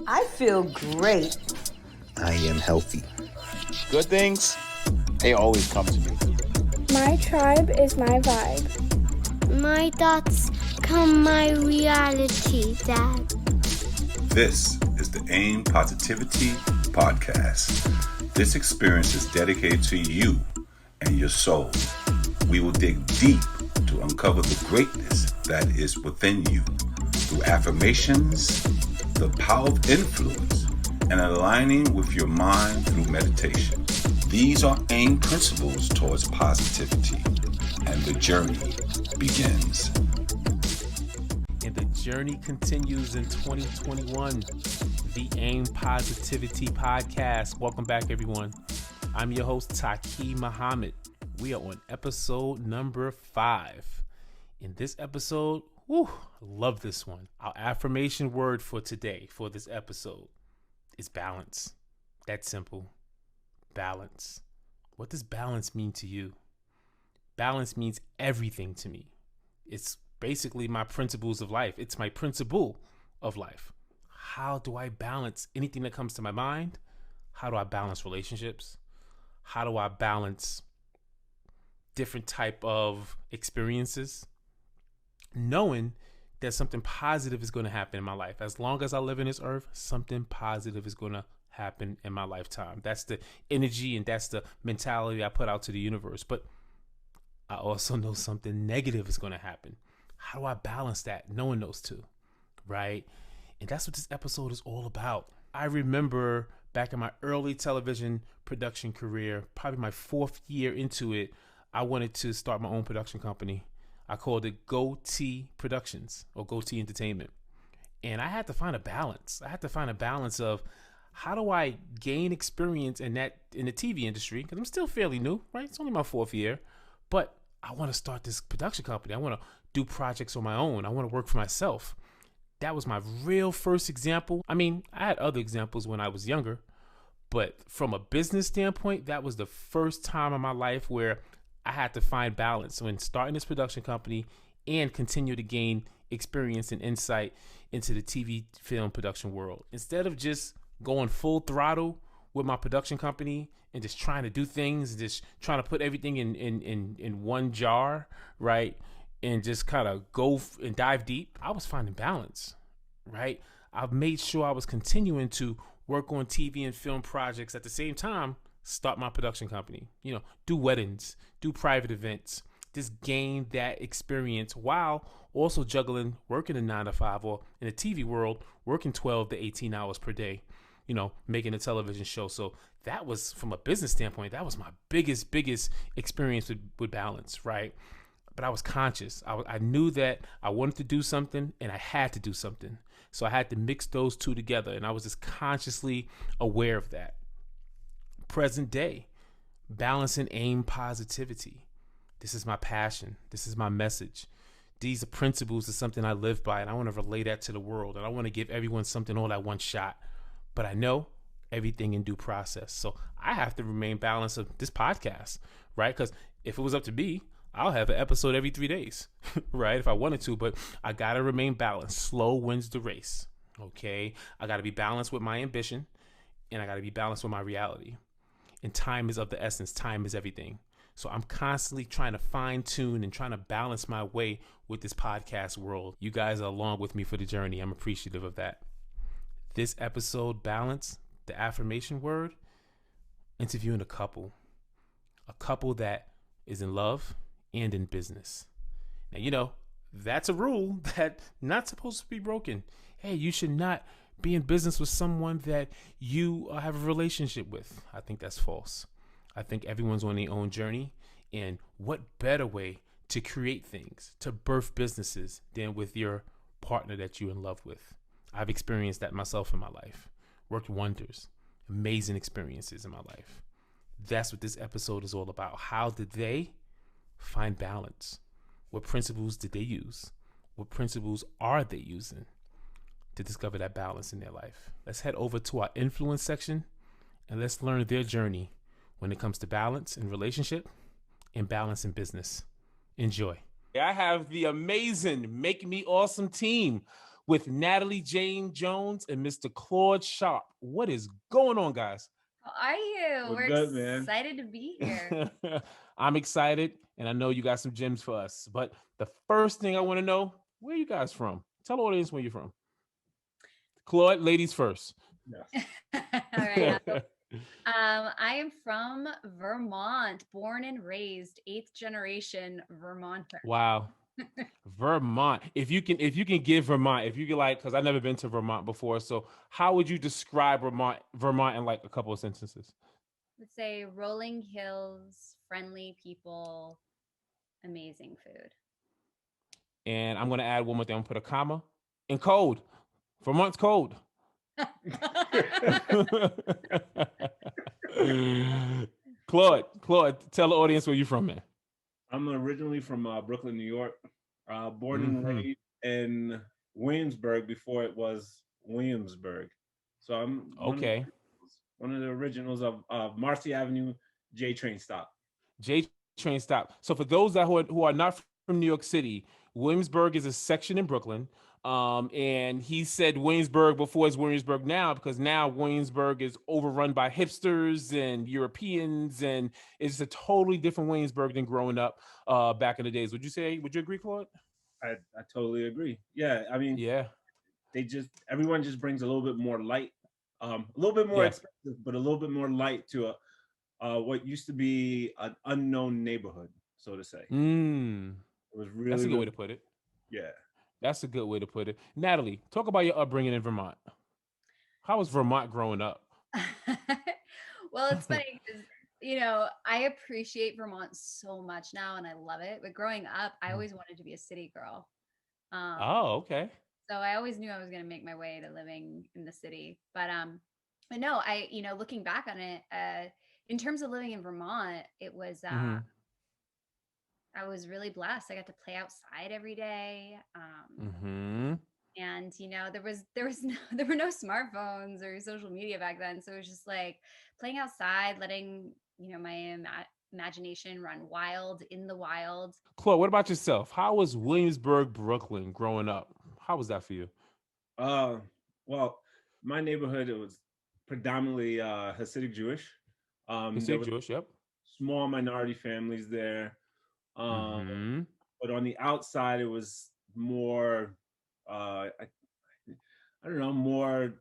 I feel great. I am healthy. Good things, they always come to me. My tribe is my vibe. My thoughts come my reality, Dad. This is the A.I.M Positivity Podcast. This experience is dedicated to you and your soul. We will dig deep to uncover the greatness that is within you through affirmations, the power of influence, and aligning with your mind through meditation. These are A.I.M principles towards positivity, and the journey begins. And the journey continues in 2021. The A.I.M Positivity Podcast. Welcome back, everyone. I'm your host, Taqiy Muhammad. We are on episode number 5. In this episode, love this one. Our affirmation word for today, for this episode, is balance. That's simple. Balance. What does balance mean to you? Balance means everything to me. It's basically my principles of life. It's my principle of life. How do I balance anything that comes to my mind? How do I balance relationships? How do I balance different type of experiences? Knowing that something positive is going to happen in my life. As long as I live in this earth, something positive is going to happen in my lifetime. That's the energy and that's the mentality I put out to the universe. But I also know something negative is going to happen. How do I balance that? Knowing those two, right? And that's what this episode is all about. I remember back in my early television production career, probably my 4th year into it, I wanted to start my own production company. I called it Goatee Productions or Goatee Entertainment. And I had to find a balance. I had to find a balance of how do I gain experience in the TV industry? Because I'm still fairly new, right? It's only my 4th year. But I want to start this production company. I want to do projects on my own. I want to work for myself. That was my real first example. I mean, I had other examples when I was younger. But from a business standpoint, that was the first time in my life where I had to find balance when starting this production company and continue to gain experience and insight into the TV film production world. Instead of just going full throttle with my production company and just trying to do things, just trying to put everything in one jar, right? And just kind of go and dive deep, I was finding balance, right? I've made sure I was continuing to work on TV and film projects at the same time, start my production company, do weddings, do private events, just gain that experience while also juggling working a 9 to 5 or in the TV world, working 12 to 18 hours per day, making a television show. So that was, from a business standpoint, that was my biggest experience with balance, right? But I was conscious. I knew that I wanted to do something and I had to do something. So I had to mix those two together. And I was just consciously aware of that. Present day, balancing A.I.M positivity. This is my passion. This is my message. These are principles is something I live by, and I want to relay that to the world. And I want to give everyone something all at one shot. But I know everything in due process. So I have to remain balanced of this podcast, right? Because if it was up to me, I'll have an episode every 3 days, right? If I wanted to, but I got to remain balanced. Slow wins the race, okay? I got to be balanced with my ambition, and I got to be balanced with my reality. And time is of the essence. Time is everything. So I'm constantly trying to fine tune and trying to balance my way with this podcast world. You guys are along with me for the journey. I'm appreciative of that. This episode, balance, the affirmation word, interviewing a couple that is in love and in business. Now, that's a rule that's not supposed to be broken. Hey, you should not be in business with someone that you have a relationship with. I think that's false. I think everyone's on their own journey. And what better way to create things, to birth businesses than with your partner that you're in love with? I've experienced that myself in my life. Worked wonders. Amazing experiences in my life. That's what this episode is all about. How did they find balance? What principles did they use? What principles are they using to discover that balance in their life? Let's head over to our influence section and let's learn their journey when it comes to balance in relationship and balance in business. Enjoy. I have the amazing Make Me Awesome team with Natalie Jane Jones and Mr. Claude Sharpe. What is going on, guys? How are you? We're We're good, man. excited to be here. I'm excited, and I know you got some gems for us. But the first thing I want to know, where are you guys from? Tell the audience where you're from. Claude, ladies first. Yes. All right. I am from Vermont, born and raised, eighth generation Vermonter. Wow. Vermont. If you can give Vermont, if you could like, because I've never been to Vermont before. So how would you describe Vermont in like a couple of sentences? I would say rolling hills, friendly people, amazing food. And I'm gonna add one more thing. I'm gonna put a comma. And cold. Vermont's cold. Claude, tell the audience where you're from, man. I'm originally from Brooklyn, New York. Born and Mhm. raised in Williamsburg before it was Williamsburg. So I'm Okay. one of the originals of Marcy Avenue J train stop. J train stop. So for those that who are not from New York City, Williamsburg is a section in Brooklyn. And he said Williamsburg before it's Williamsburg now because now Williamsburg is overrun by hipsters and Europeans, and it's a totally different Williamsburg than growing up back in the days. Would you agree, Claude? I totally agree. Yeah, I mean, Yeah. everyone just brings a little bit more light, a little bit more Yeah. expensive, but a little bit more light to what used to be an unknown neighborhood, so to say. Mm. It was That's really, a good way really, to put it. yeah. That's a good way to put it. Natalie, talk about your upbringing in Vermont. How was Vermont growing up? Well, it's funny because, I appreciate Vermont so much now and I love it. But growing up, I always wanted to be a city girl. Um, Oh, okay. so I always knew I was going to make my way to living in the city. But no, looking back on it, in terms of living in Vermont, it was, Hmm. I was really blessed. I got to play outside every day. Hmm. And there was no, there were no smartphones or social media back then, so it was just like playing outside, letting my imagination run wild in the wild. Claude, what about yourself? How was Williamsburg, Brooklyn growing up? How was that for you? Uh, well, my neighborhood, it was predominantly Hasidic Jewish. There Hasidic were Jewish, yep. small minority families there. Um, Hmm. but on the outside, it was more, I don't know, more.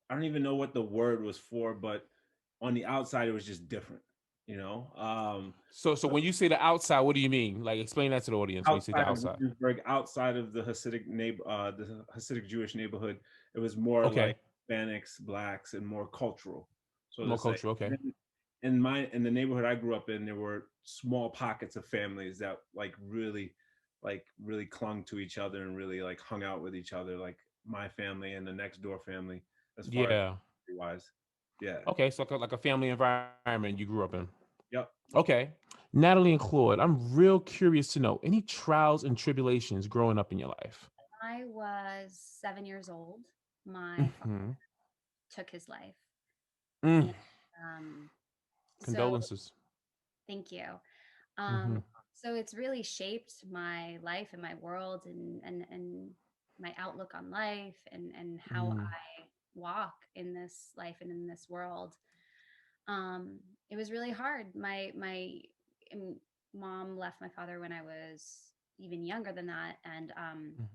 I don't even know what the word was for, but on the outside, it was just different. You know, So when you say the outside, what do you mean? Like explain that to the audience when you say the outside of outside. Williamsburg, outside of the Hasidic Jewish neighborhood, it was more like Okay. Hispanics, blacks, and more cultural. So to More say, culture, okay. in the neighborhood I grew up in, there were small pockets of families that really clung to each other and really like hung out with each other, like my family and the next door family, as far as Yeah. wise. Yeah. Okay, so like a family environment you grew up in. Yep. Okay. Natalie and Claude, I'm real curious to know any trials and tribulations growing up in your life. I was 7 years old. My father Hmm. took his life, and Mm. so Condolences. thank you. Hmm. So it's really shaped my life and my world, and my outlook on life, and how Hmm. I walk in this life and in this world. It was really hard. My um, mom left my father when I was even younger than that, and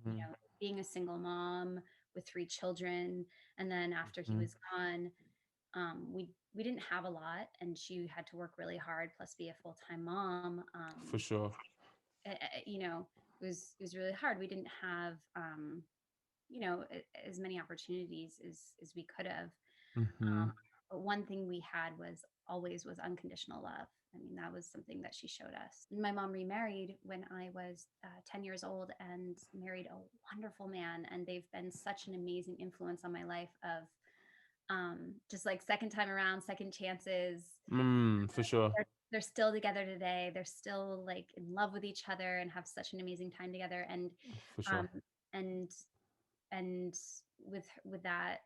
Hmm. being a single mom with three children, and then after he Hmm. was gone, we didn't have a lot, and she had to work really hard, plus be a full time mom. For sure. It was really hard. We didn't have as many opportunities as we could have. Hmm. But one thing we had was unconditional love. I mean, that was something that she showed us. My mom remarried when I was 10 years old and married a wonderful man. And they've been such an amazing influence on my life of just like second time around, second chances. For sure. They're still together today. They're still like in love with each other and have such an amazing time together. For sure. Um, and and with that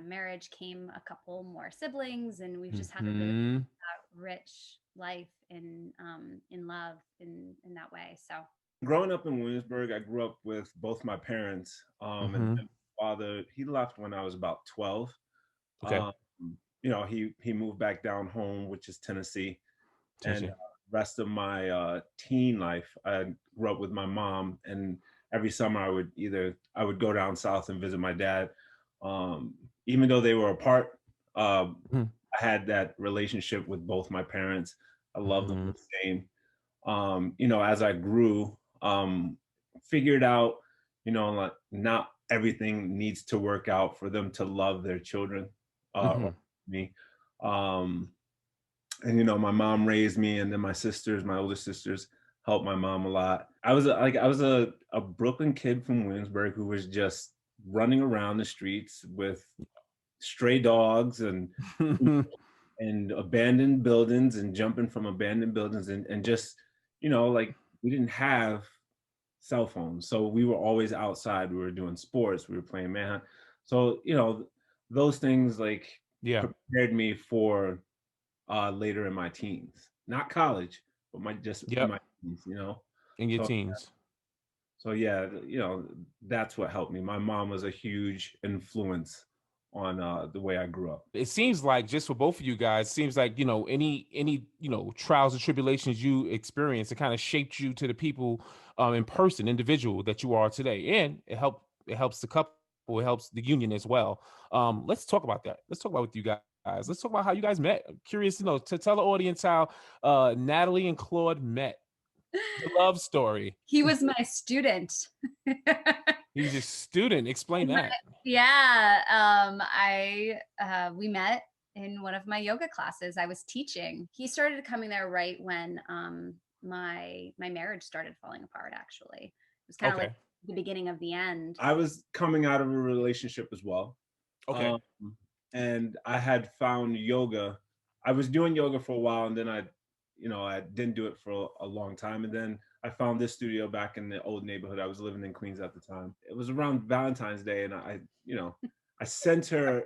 marriage came a couple more siblings, and we've just had a really Hmm. rich life in love in that way. So Growing up in Williamsburg, I grew up with both my parents. And Mm-hmm. my father, he left when I was about 12. Okay. Um, he moved back down home, which is Tennessee. And Tennessee. rest of my teen life, I grew up with my mom, and every summer I would go down south and visit my dad. Even though they were apart, Mm-hmm. I had that relationship with both my parents. I love them Mm-hmm. the same. As I grew, figured out, like not everything needs to work out for them to love their children, Mm-hmm. or me. Um, and my mom raised me, and then my older sisters helped my mom a lot. I was a Brooklyn kid from Williamsburg who was just running around the streets with stray dogs and abandoned buildings and jumping from abandoned buildings and just like we didn't have cell phones, so we were always outside. We were doing sports, we were playing manhunt. So those things like Yeah. prepared me for later in my teens, not college, but my just in Yep. my teens. In your So teens. yeah, that's what helped me. My mom was a huge influence on the way I grew up. It seems like, just for both of you guys, seems like, any trials and tribulations you experience, it kind of shaped you to the people, in person, individual that you are today. And it helps the couple, it helps the union as well. Let's talk about that. Let's talk about with you guys. Let's talk about how you guys met. I'm curious, to tell the audience how Natalie and Claude met. The love story. He was my student. He's a student. Explain that. Yeah, we met in one of my yoga classes I was teaching. He started coming there right when my marriage started falling apart. Actually, it was kind of like Okay. the beginning of the end. I was coming out of a relationship as well. Okay. Um, and I had found yoga. I was doing yoga for a while, and then I didn't do it for a long time. And then I found this studio back in the old neighborhood. I was living in Queens at the time. It was around Valentine's Day, and I sent her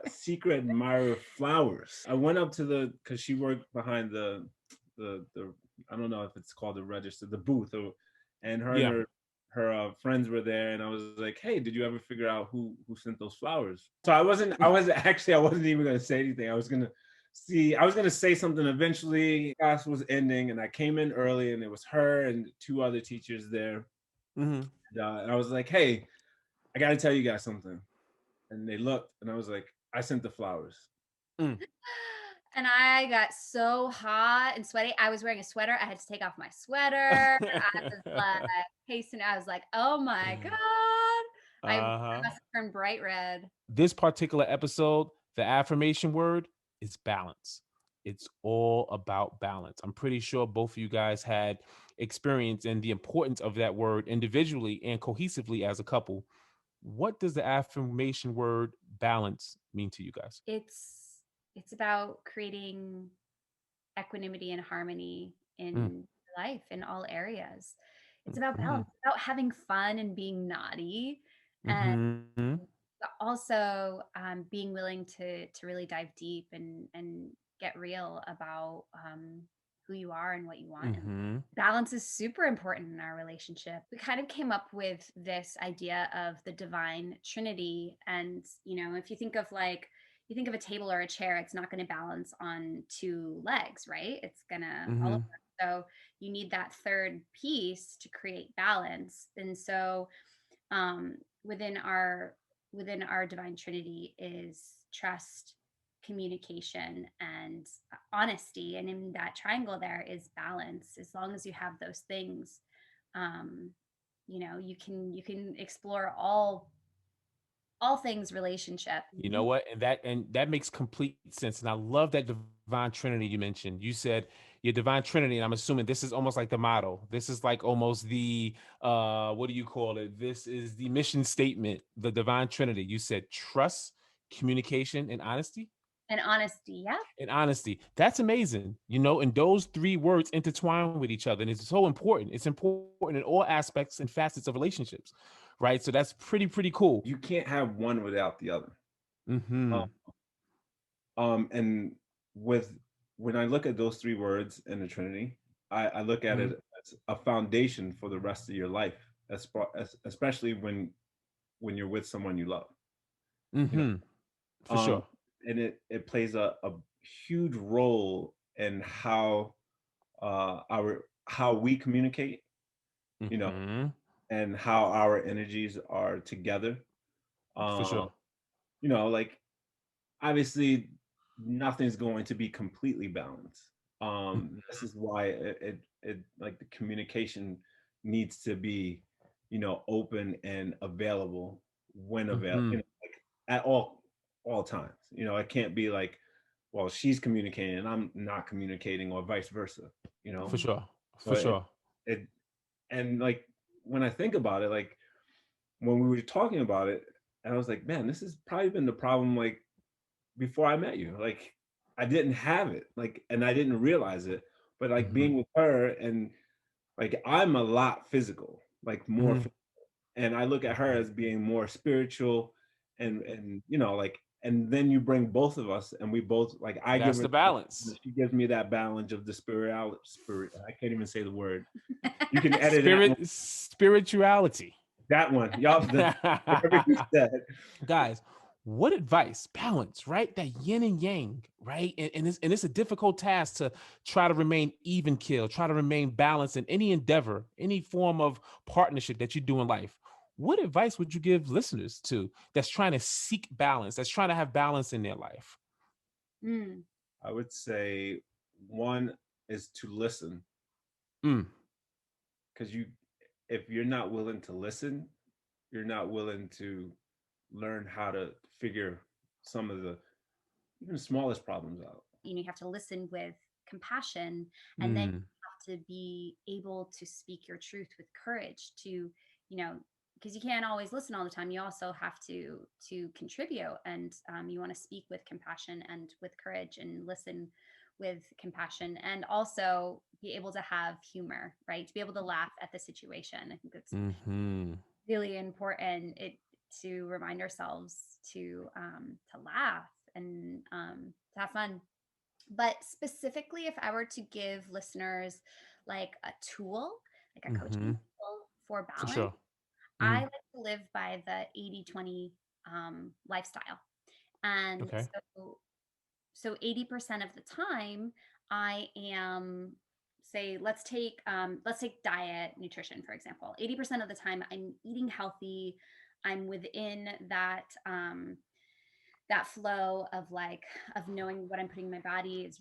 secret admirer flowers. I went up to because she worked behind the I don't know if it's called the register, the booth, and her and Yeah. her friends were there, and I was like, "Hey, did you ever figure out who sent those flowers?" So I wasn't even gonna say anything. I was gonna say something eventually. Class was ending, and I came in early, and it was her and two other teachers there. Mm-hmm. And I was like, "Hey, I got to tell you guys something." And they looked, and I was like, "I sent the flowers." Mm. And I got so hot and sweaty. I was wearing a sweater. I had to take off my sweater. I was like pacing. I was like, oh my God. I Uh-huh. must have turned bright red. This particular episode, the affirmation word is balance. It's all about balance. I'm pretty sure both of you guys had experience in the importance of that word individually and cohesively as a couple. What does the affirmation word balance mean to you guys? It's about creating equanimity and harmony Mm. in life in all areas. It's about Mm-hmm. balance, it's about having fun and being naughty, and Mm-hmm. but also being willing to really dive deep and get real about who you are and what you want. And Mm-hmm. balance is super important in our relationship. We kind of came up with this idea of the divine trinity, and if you think of a table or a chair, it's not going to balance on two legs, right? It's gonna fall Mm-hmm. apart. So you need that third piece to create balance. And so um, within our within our divine trinity is trust, communication, and honesty, and in that triangle there is balance. As long as you have those things, um, you can explore all things relationship. You know what? And that makes complete sense. And I love that divine trinity you mentioned. You said your divine trinity, and I'm assuming this is almost like the motto. This is like almost the what do you call it? This is the mission statement, the divine trinity. You said trust, communication, and honesty. And honesty, yeah. And honesty. That's amazing. And those three words intertwine with each other. And it's so important. It's important in all aspects and facets of relationships. Right. So that's pretty cool. You can't have one without the other. Mm-hmm. Um, and with when I look at those three words in the Trinity, I look at Mm-hmm. it as a foundation for the rest of your life, especially when you're with someone you love. You know, For sure. and it plays a huge role in how we communicate. You know, and how our energies are together. For Um, sure. like obviously nothing's going to be completely balanced. This is why it like the communication needs to be, open and available when available, like at all times. It can't be like, well, she's communicating and I'm not communicating, or vice versa. You know, For sure. so For sure. it and like when I think about it, like when we were talking about it, and I was like, man, this has probably been the problem, like before I met you. Like I didn't have it, like, and I didn't realize it. But like being with her, and like I'm a lot physical, like more, and I look at her as being more spiritual, and like, and then you bring both of us, and we both like I give That's her, the balance. she gives me that balance of the spirit. I can't even say the word. You can edit Spirituality. that one. Y'all, whatever you said. Guys, what advice? Balance, right? That yin and yang, right? And it's a difficult task to try to remain even keel, try to remain balanced in any endeavor, any form of partnership that you do in life. What advice would you give listeners to that's trying to seek balance, that's trying to have balance in their life? I would say one is to listen, Mm. because if you're not willing to listen, you're not willing to learn how to figure some of the even smallest problems out. You have to listen with compassion, and then you Mm. have to be able to speak your truth with courage to, because you can't always listen all the time. You also have to contribute, and you want to speak with compassion and with courage, and listen with compassion, and also be able to have humor, right? To be able to laugh at the situation. I think that's really important, to remind ourselves to laugh and to have fun. But specifically, if I were to give listeners like a tool, like a coaching tool for For balance, sure. I like to live by the 80-20 lifestyle. And Okay. so 80% of the time I am, say, let's take diet nutrition, for example. 80% of the time I'm eating healthy. I'm within that flow of knowing what I'm putting in my body is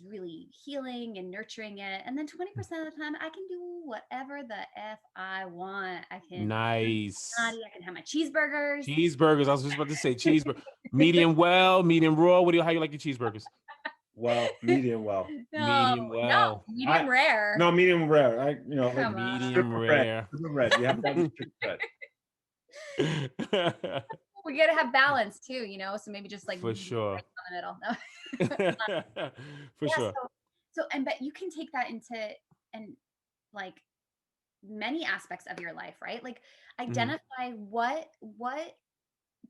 really healing and nurturing it. And then 20% of the time I can do whatever the F I want. I can Nice. I can have my cheeseburgers. Cheeseburgers. I was just about to say cheeseburger. Medium well, medium raw. How you like your cheeseburgers? Well, medium well. Medium well. Medium rare. No, medium rare. Like Come on. Medium rare. Strip red. You have to have the strip red. We gotta have balance too, so maybe just like For sure. right down the middle. No. For sure. But you can take that into and like many aspects of your life, right? Like identify what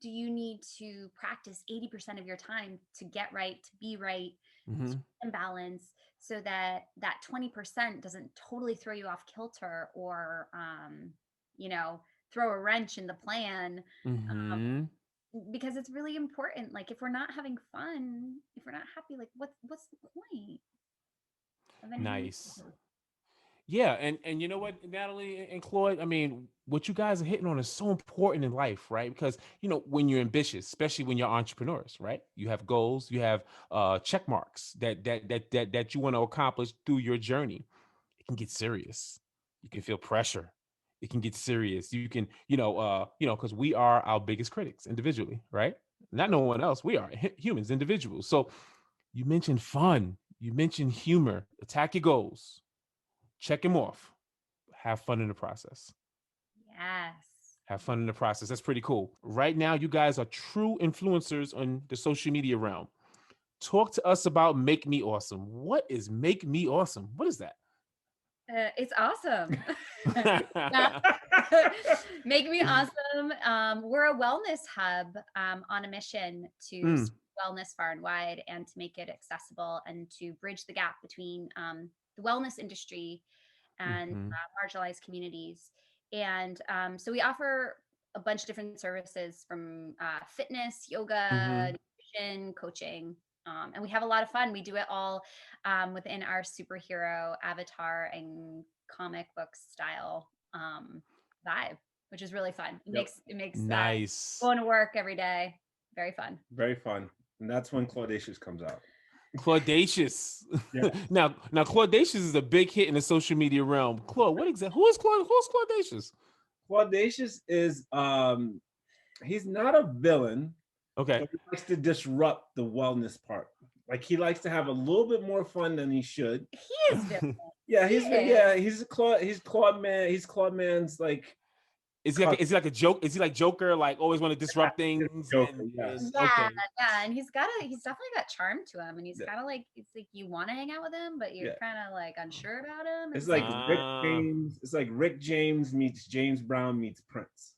do you need to practice 80% of your time to get right, to be right, and balance, so that 20% doesn't totally throw you off kilter, or throw a wrench in the plan. Because it's really important. Like if we're not having fun, if we're not happy, like what's the point of anything? Nice. Yeah, and you know what, Natalie and Claude, I mean, what you guys are hitting on is so important in life, right? Because when you're ambitious, especially when you're entrepreneurs, right? You have goals, you have check marks that you want to accomplish through your journey. It can get serious. You can feel pressure. It can get serious. You can, because we are our biggest critics individually, right? Not no one else. We are humans, individuals. So you mentioned fun. You mentioned humor. Attack your goals. Check them off. Have fun in the process. Yes. Have fun in the process. That's pretty cool. Right now, you guys are true influencers on the social media realm. Talk to us about Make Me Awesome. What is Make Me Awesome? What is that? It's awesome. Make Me Awesome. We're a wellness hub on a mission to spread wellness far and wide, and to make it accessible, and to bridge the gap between the wellness industry and marginalized communities. And so we offer a bunch of different services from fitness, yoga, nutrition, coaching. And we have a lot of fun. We do it all within our superhero avatar and comic book style vibe, which is really fun. It makes Nice. going to work every day very fun. Very fun. And that's when Claudacious comes out. Claudacious. Yeah. now Claudacious is a big hit in the social media realm. Claude, who is Claude? Who's Claudacious? Claudacious is he's not a villain. Okay. But he likes to disrupt the wellness part. Like he likes to have a little bit more fun than he should. He is different. He's Claude Man. He's Claude Man's like. Is he like a joke? Is he like Joker? Like always want to disrupt things? Joker, yes. Yeah, and he's definitely got charm to him, and he's kind of like, it's like you want to hang out with him, but you're kind of like unsure about him. It's like Rick James. It's like Rick James meets James Brown meets Prince.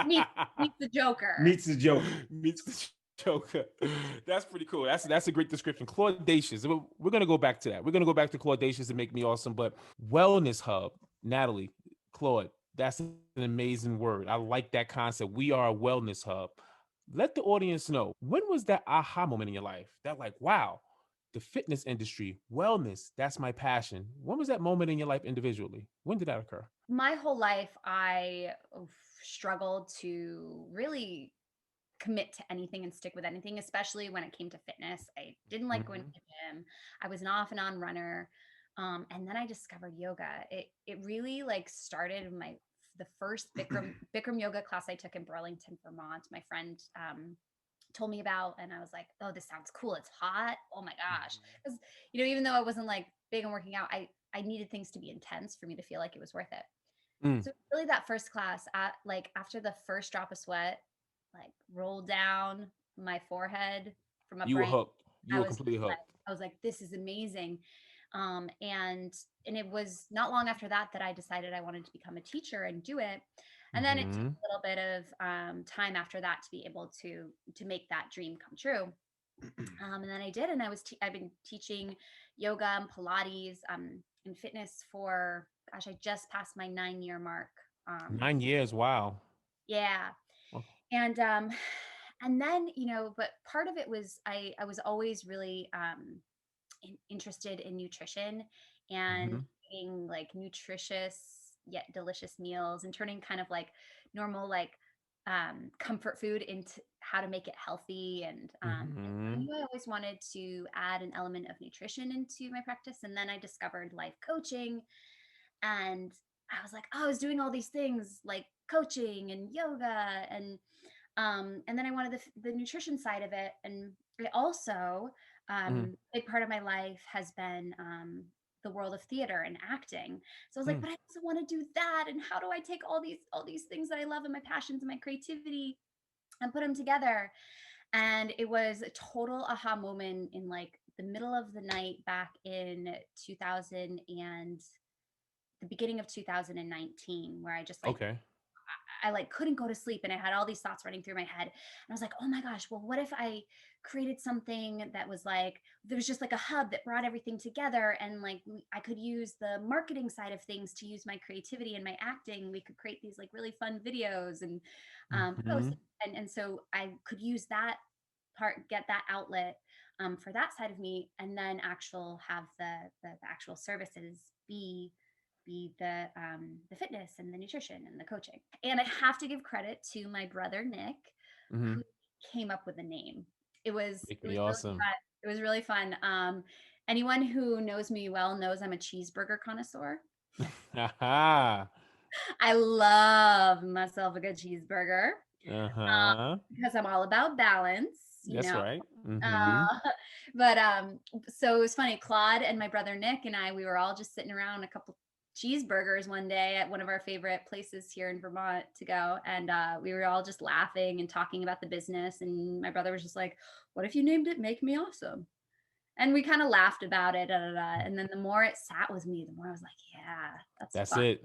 meets the Joker. Meets the Joker. Meets the Joker. That's pretty cool. That's a great description. Claudacious. We're gonna go back to that. We're gonna go back to Claudacious and Make Me Awesome. But Wellness Hub, Natalie, Claude. That's an amazing word. I like that concept. We are a wellness hub. Let the audience know, when was that aha moment in your life that like, wow, the fitness industry, wellness, that's my passion. When was that moment in your life individually? When did that occur? My whole life, I struggled to really commit to anything and stick with anything, especially when it came to fitness. I didn't like going to the gym. I was an off and on runner. And then I discovered yoga. It really like started the first Bikram yoga class I took in Burlington, Vermont. My friend told me about, and I was like, oh, this sounds cool. It's hot. Oh my gosh. Because, even though I wasn't like big on working out, I needed things to be intense for me to feel like it was worth it. So really that first class, after the first drop of sweat, like rolled down my forehead from a You were hooked. You were completely hooked. I was like, this is amazing. And it was not long after that I decided I wanted to become a teacher and do it. And then it took a little bit of time after that to be able to make that dream come true. And then I did, and I've been teaching yoga and Pilates and fitness for, gosh, I just passed my 9-year mark. 9 years, wow. Yeah. And then, but part of it was I was always really interested in nutrition and eating like nutritious yet delicious meals and turning kind of like normal like comfort food into how to make it healthy. And I knew I always wanted to add an element of nutrition into my practice. And then I discovered life coaching, and I was like, oh, I was doing all these things like coaching and yoga, and then I wanted the nutrition side of it. And I also a big part of my life has been the world of theater and acting. So I was like, but I also want to do that. And how do I take all these things that I love and my passions and my creativity and put them together? And it was a total aha moment in like the middle of the night back in 2000 and the beginning of 2019, where I just like, I like couldn't go to sleep, and I had all these thoughts running through my head. And I was like, oh my gosh, well, what if I created something that was like, there was just like a hub that brought everything together, and like I could use the marketing side of things to use my creativity and my acting. We could create these like really fun videos and posts. And so I could use that part, get that outlet for that side of me, and then have the actual services be the fitness and the nutrition and the coaching. And I have to give credit to my brother Nick, who came up with the name. It was awesome. It was really fun. Anyone who knows me well knows I'm a cheeseburger connoisseur. I love myself a good cheeseburger because I'm all about balance. That's right. But so it was funny. Claude and my brother Nick and I, we were all just sitting around a couple cheeseburgers one day at one of our favorite places here in Vermont to go, and we were all just laughing and talking about the business, and my brother was just like, what if you named it Make Me Awesome? And we kind of laughed about it, and then the more it sat with me, the more I was like, yeah, that's fun. It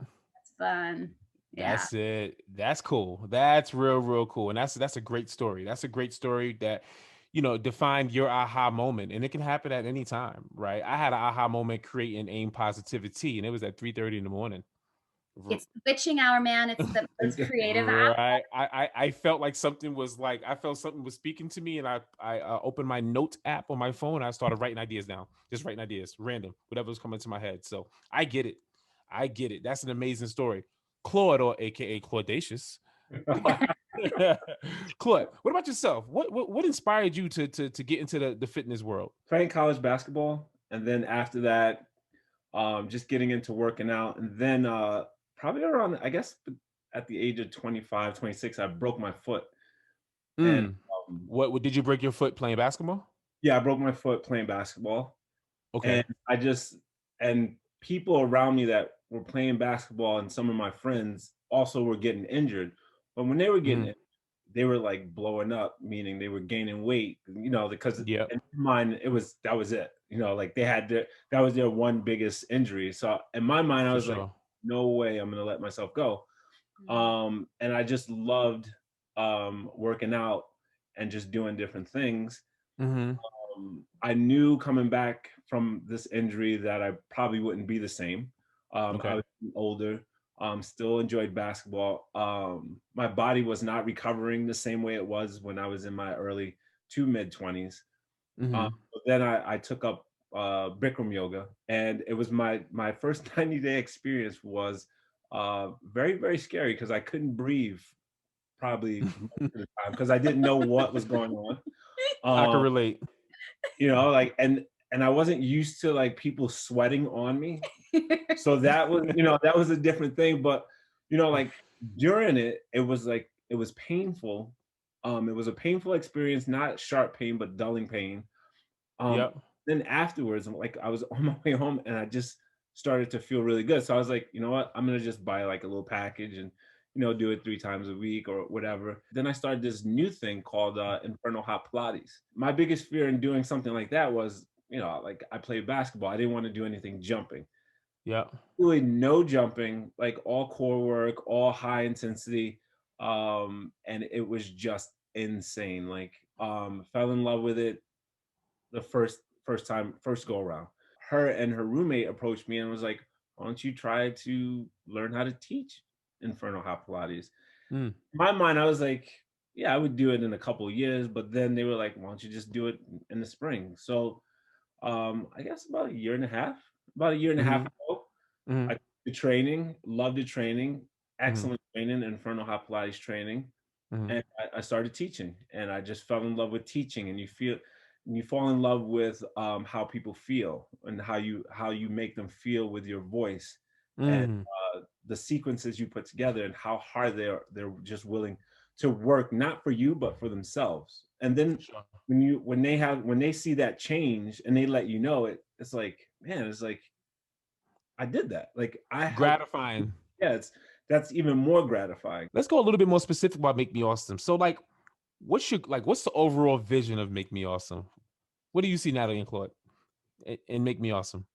that's fun. Yeah. That's it. That's cool. That's real cool. And that's a great story. That's a great story that define your aha moment, and it can happen at any time, right? I had an aha moment creating AIM Positivity, and it was at 3:30 in the morning. It's the witching hour, man. It's the most creative app. Right. I felt like something was speaking to me, and I opened my note app on my phone, and I started writing ideas down, just writing ideas, random, whatever was coming to my head. So I get it. That's an amazing story. Claude, or AKA Claudacious. Claude, what about yourself? What inspired you to get into the fitness world? Playing college basketball, and then after that, just getting into working out, and then probably around, I guess, at the age of 25, 26, I broke my foot. And What did you break your foot playing basketball? yeah, I broke my foot playing basketball. Okay. And people around me that were playing basketball and some of my friends also were getting injured. But when they were getting injured, they were like blowing up, meaning they were gaining weight, because in mine, that was it. Like that was their one biggest injury. So in my mind, I was like, no way I'm gonna let myself go. And I just loved working out and just doing different things. I knew coming back from this injury that I probably wouldn't be the same. I was older, still enjoyed basketball. My body was not recovering the same way it was when I was in my early to mid 20s. But then I took up Bikram yoga, and it was my first 90-day experience was very, very scary because I couldn't breathe probably most of the time because I didn't know what was going on. I can relate. And I wasn't used to like people sweating on me. So that was a different thing. But like during it was painful. It was a painful experience, not sharp pain, but dulling pain. Then afterwards, I was on my way home and I just started to feel really good. So I was like, you know what, I'm gonna just buy like a little package and do it 3 times a week or whatever. Then I started this new thing called Infernal Hot Pilates. My biggest fear in doing something like that was, like I played basketball. I didn't want to do anything jumping. Really no jumping, like all core work, all high intensity. And it was just insane. Like fell in love with it the first go around. Her and her roommate approached me and was like, why don't you try to learn how to teach Infernal Hot Pilates? In my mind, I was like, yeah, I would do it in a couple of years, but then they were like, why don't you just do it in the spring? So I guess about a year and a half ago, I took the training, loved the training, excellent training, Infernal Hot Pilates training. And I started teaching, and I just fell in love with teaching. And you fall in love with how people feel and how you make them feel with your voice, and the sequences you put together, and how hard they're just willing to work, not for you but for themselves. And then when they see that change and they let you know it, it's like, man, it's like I did that. Like I helped. Gratifying. Yeah, that's even more gratifying. Let's go a little bit more specific about Make Me Awesome. So what's the overall vision of Make Me Awesome? What do you see, Natalie and Claude, in Make Me Awesome?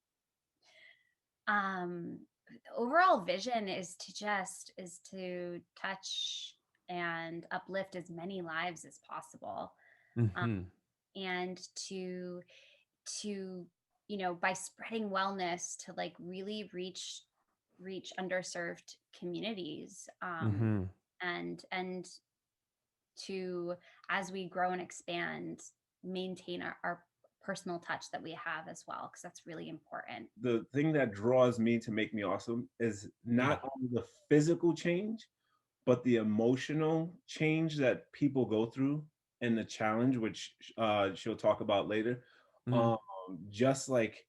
Overall vision is to touch and uplift as many lives as possible. And to by spreading wellness to like really reach underserved communities, and to, as we grow and expand, maintain our personal touch that we have as well, because that's really important. The thing that draws me to Make Me Awesome is not only the physical change, but the emotional change that people go through, and the challenge, which she'll talk about later. Just like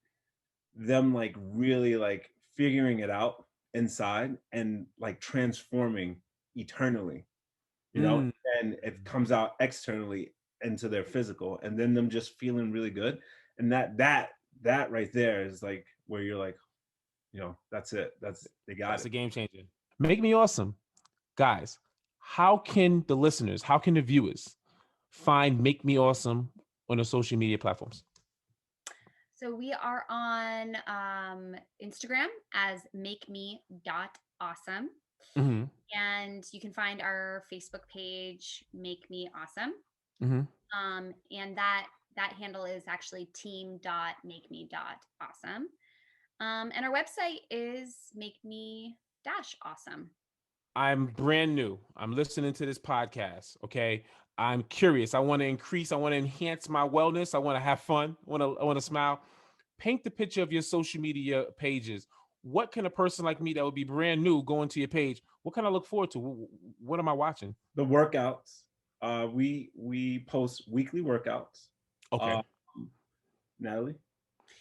them like really like figuring it out inside and like transforming eternally, and it comes out externally into their physical, and then them just feeling really good. And that right there is like where you're like, that's it. That's a game changer. Make Me Awesome. Guys, how can the viewers find Make Me Awesome on the social media platforms? So we are on Instagram as makeme.awesome. And you can find our Facebook page, Make Me Awesome. Mm-hmm. And that handle is actually team.makeme.awesome. And our website is makeme-awesome. I'm brand new. I'm listening to this podcast. Okay. I'm curious. I want to increase. I want to enhance my wellness. I want to have fun. I want to smile. Paint the picture of your social media pages. What can a person like me that would be brand new go into your page? What can I look forward to? What am I watching? The workouts. We post weekly workouts. Okay. Natalie?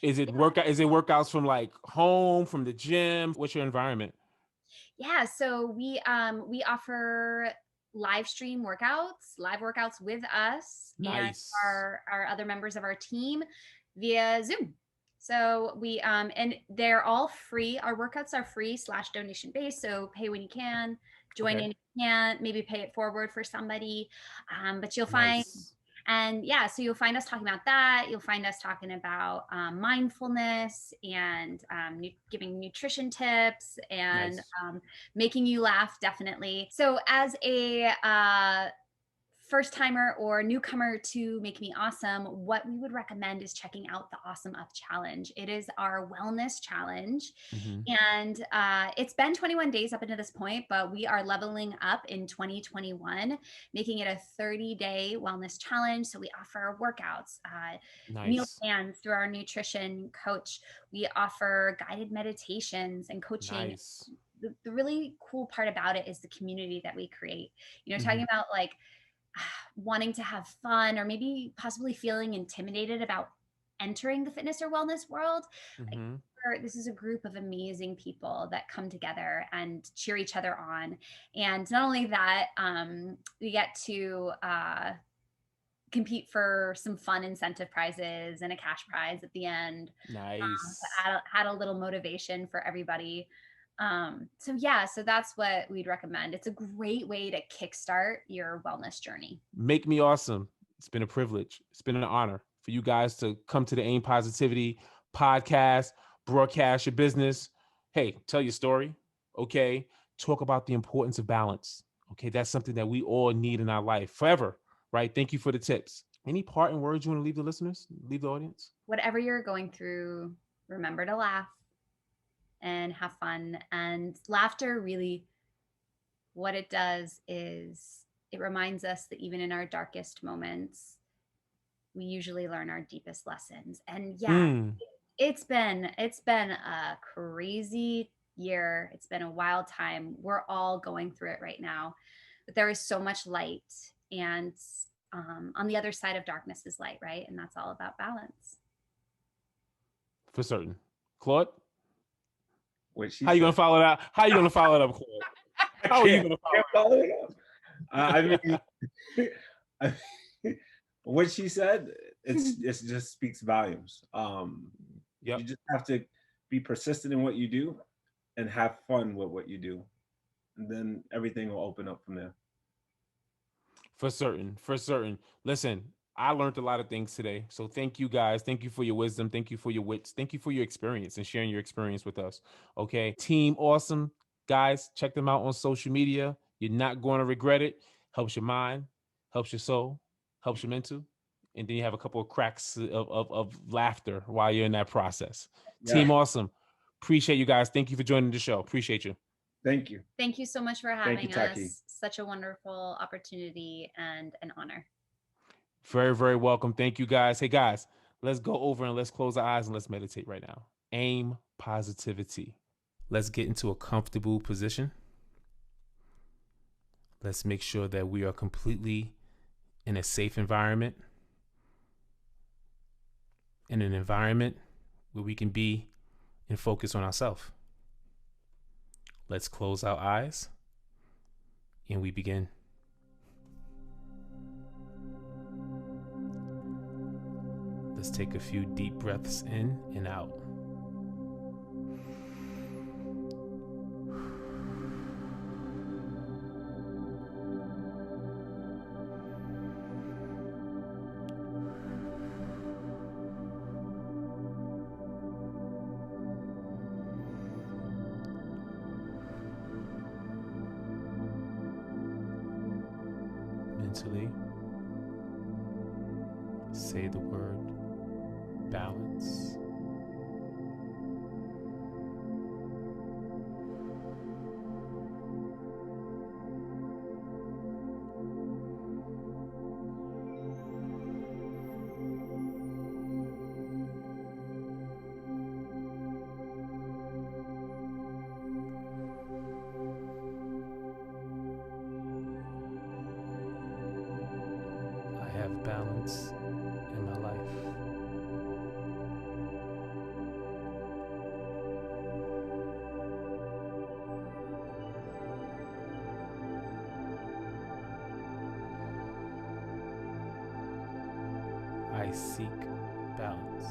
Is it workout? Is it workouts from like home, from the gym? What's your environment? Yeah, so we offer live workouts with us and Nice. our other members of our team via Zoom. So we and they're all free. Our workouts are free / donation based. So pay when you can, join Okay. in if you can't, maybe pay it forward for somebody. But you'll find Nice. and yeah, so you'll find us talking about that. You'll find us talking about mindfulness and giving nutrition tips and Nice. making you laugh, definitely. So, as a first timer or newcomer to Make Me Awesome, what we would recommend is checking out the Awesome Up Challenge. It is our wellness challenge. Mm-hmm. And it's been 21 days up until this point, but we are leveling up in 2021, making it a 30-day wellness challenge. So we offer workouts, meal Nice. plans through our nutrition coach. We offer guided meditations and coaching. Nice. The really cool part about it is the community that we create. Mm-hmm. Talking about like wanting to have fun or maybe possibly feeling intimidated about entering the fitness or wellness world. Mm-hmm. This is a group of amazing people that come together and cheer each other on. And not only that, we get to compete for some fun incentive prizes and a cash prize at the end. Nice. To add a little motivation for everybody. So that's what we'd recommend. It's a great way to kickstart your wellness journey. Make Me Awesome. It's been a privilege. It's been an honor for you guys to come to the AIM Positivity podcast, broadcast your business. Hey, tell your story. Okay. Talk about the importance of balance. Okay. That's something that we all need in our life forever. Right. Thank you for the tips. Any parting words you want to leave the listeners, leave the audience? Whatever you're going through, remember to laugh and have fun. And laughter really, what it does is it reminds us that even in our darkest moments, we usually learn our deepest lessons. And it's been a crazy year. It's been a wild time. We're all going through it right now, but there is so much light, and on the other side of darkness is light, right? And that's all about balance. For certain. Claude? How you gonna follow that? How you gonna follow it up, Claude? How are you gonna follow it up? I mean, what she said, it just speaks volumes. You just have to be persistent in what you do and have fun with what you do, and then everything will open up from there. For certain. Listen, I learned a lot of things today. So thank you guys. Thank you for your wisdom. Thank you for your wits. Thank you for your experience and sharing your experience with us. Okay. Team Awesome. Guys, check them out on social media. You're not going to regret it. Helps your mind, helps your soul, helps your mental. And then you have a couple of cracks of laughter while you're in that process. Yeah. Team Awesome. Appreciate you guys. Thank you for joining the show. Appreciate you. Thank you. Thank you so much for having us. Taqiy. Such a wonderful opportunity and an honor. Very, very welcome. Thank you, guys. Hey, guys, let's go over and let's close our eyes and let's meditate right now. AIM positivity. Let's get into a comfortable position. Let's make sure that we are completely in a safe environment, in an environment where we can be and focus on ourselves. Let's close our eyes and we begin. Let's take a few deep breaths in and out. Mentally, say the word balance. I have balance in my life. I seek balance.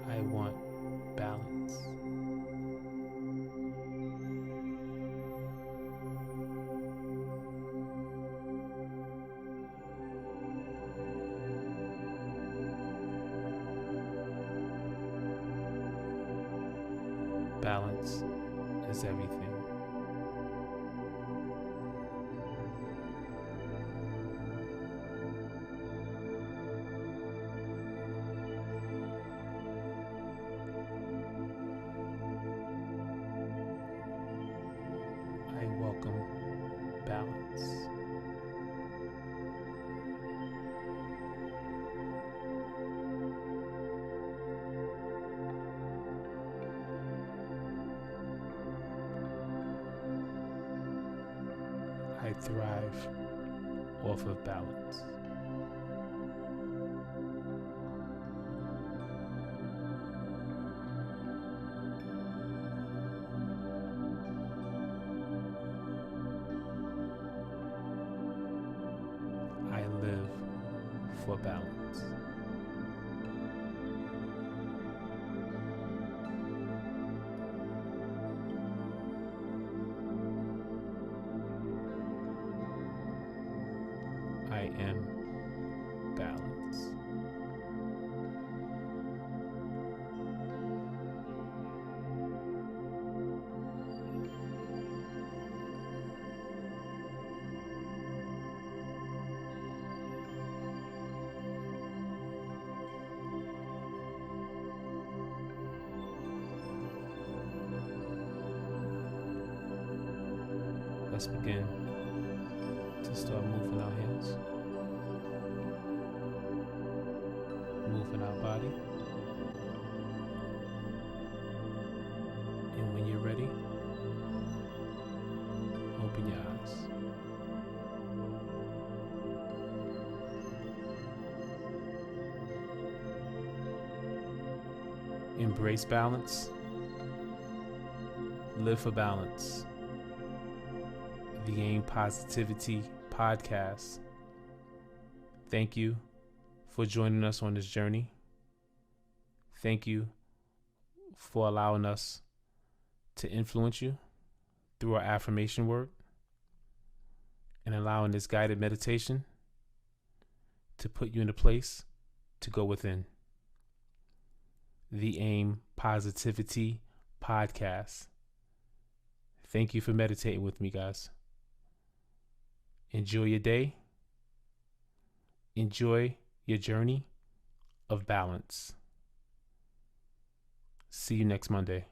I want balance. Balance is everything. I welcome balance. I thrive off of balance. I live for balance. I am balance. Let's begin to start moving our hands, moving our body. And when you're ready, open your eyes. Embrace balance. Live for balance. The A.I.M Positivity Podcast. Thank you for joining us on this journey. Thank you for allowing us to influence you through our affirmation word and allowing this guided meditation to put you in a place to go within. The A.I.M Positivity Podcast. Thank you for meditating with me, guys. Enjoy your day. Enjoy your journey of balance. See you next Monday.